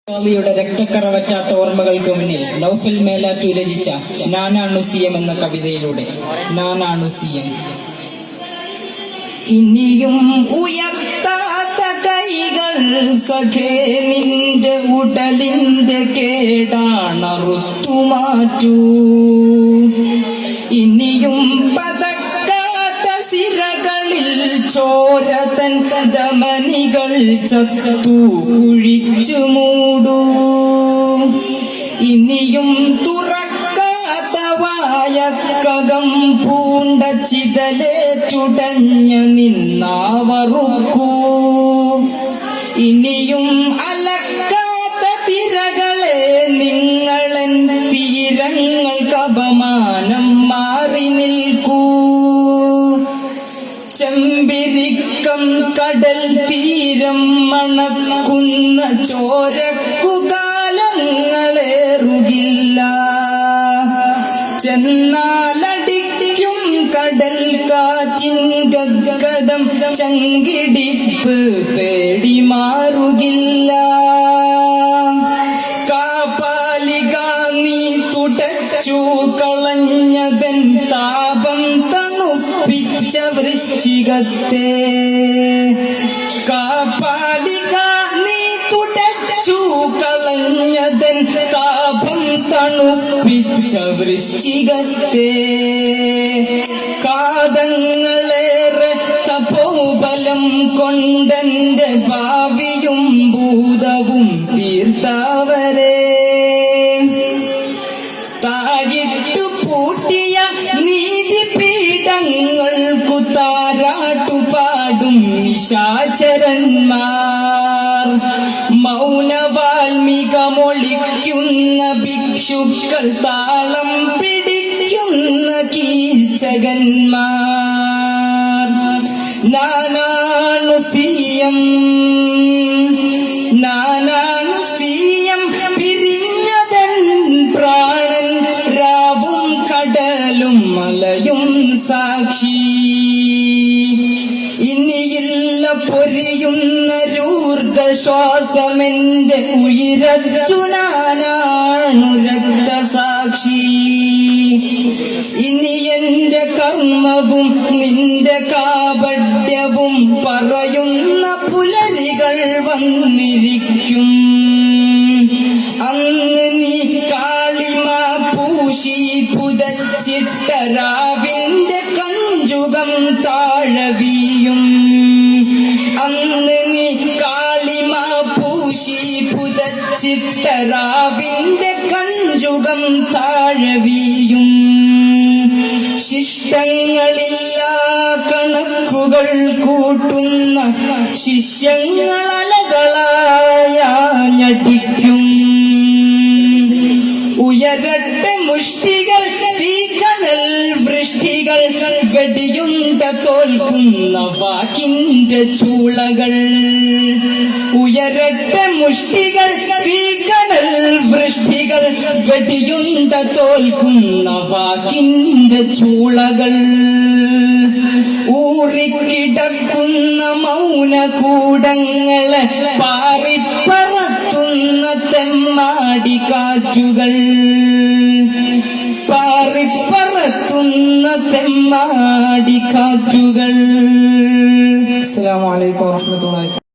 യുടെ രക്തക്കറവറ്റാത്ത ഓർമ്മകൾക്ക് മുന്നിൽ നൗഫൽ മേലാറ്റൂർ രചിച്ച നാനാണു സിയം എന്ന കവിതയിലൂടെ നാനാണു സിയം. ഇനിയും ഉയർത്താത്ത കൈകൾ സഖേ നിന്റെ ഉടലിന്റെ കേടാണറുത്തുമാറ്റൂ. ഇനിയും പതക്കാത്ത സിരകളിൽ ചോരതൻ ധമനികൾ ചത്തു കുഴിച്ചു മൂടൂ. ഇനിയും തുറക്കാത്ത വായക്കകം പൂണ്ട ചിതലേറ്റുടഞ്ഞ നിന്നാവറുക്കൂ. ഇനിയും അലക്കാത്ത തിരകളെ നിങ്ങളൻ തീരങ്ങൾക്ക് അപമാനം മാറി നിൽക്കൂ. ചെമ്പിരിക്കം കടൽ തീരം മണക്കുന്ന ചോരക്കുകാലങ്ങളേറുകില്ല. ചെന്നാലടിക്കും കടൽ കാറ്റിൻ ഗദ്ഗദം ചങ്കിടിപ്പ് പേടി മാറുകില്ല. കാപാലിക നീ തുടച്ചു കളഞ്ഞതൻ താപം തണുപ്പിച്ച വൃശ്ചികത്തെ. കാപാലിക നീ തുടച്ചു കളഞ്ഞതൻ താപം തണുപ്പിച്ച വൃശ്ചികത്തെ. കാതങ്ങളേറെ തപോബലം കൊണ്ടെന്റെ ഭാവിയും ഭൂതവും തീർത്തവരെ. താഴിട്ടു പൂട്ടിയ നീതിപീഠങ്ങൾക്കു താരാട്ടുപാടും നിശാചരന്മാർ. മൗനവാൽമികമൊളിക്കുന്ന ഭിക്ഷുക്കൾ താളം പിടിക്കുന്ന കീർച്ചകന്മാർ. നാനാണു സിയം നാനാണു സിയം പിരിഞ്ഞതൻ പ്രാണൻ രാവും കടലും മലയും സാക്ഷി. ഇനിയില്ല പൊരിയുന്ന രൂർദ്ധശ്വാസമെന്റെ ഉയിരറ്റു നാനാണു രക്തസാക്ഷി. ഇനി എന്റെ കർമ്മവും നിന്റെ കാപട്യവും പറയുന്ന പുലരികൾ വന്നിരിക്കും. അന്ന് നീ കാളിമ പൂശി പുതച്ചിട്ട രാവിന്റെ കഞ്ചുകം താഴവിയും. അന്ന് നീ കാളിമ പൂശി പുതച്ചിട്ട രാവിന്റെ കഞ്ചുകം താഴവിയും. ശിഷ്ടങ്ങളില്ല കണക്കുകൾ കൂട്ടുന്ന ശിഷ്യങ്ങളലകളായാഞ്ഞടിക്കും. ഉയരട്ടെ മുഷ്ടികൾ തീക്കനൽ വൃഷ്ടികൾ വെടിയുണ്ട തോൽക്കുന്ന വാക്കിന്റെ ചൂളകൾ. ഉയരട്ടെ മുഷ്ടികൾ തീക്കനൽ വൃഷ്ടികൾ വെടിയുണ്ട തോൽക്കുന്ന വാക്കിന്റെ ചൂളകൾ. ഊറിക്കിടക്കുന്ന മൗനകൂടങ്ങളെ പാറിപ്പറത്തുന്ന തെമ്മാടിക്കാറ്റുകൾ. പാറിപ്പറത്തുന്ന തെമ്മാടിക്കാറ്റുകൾ.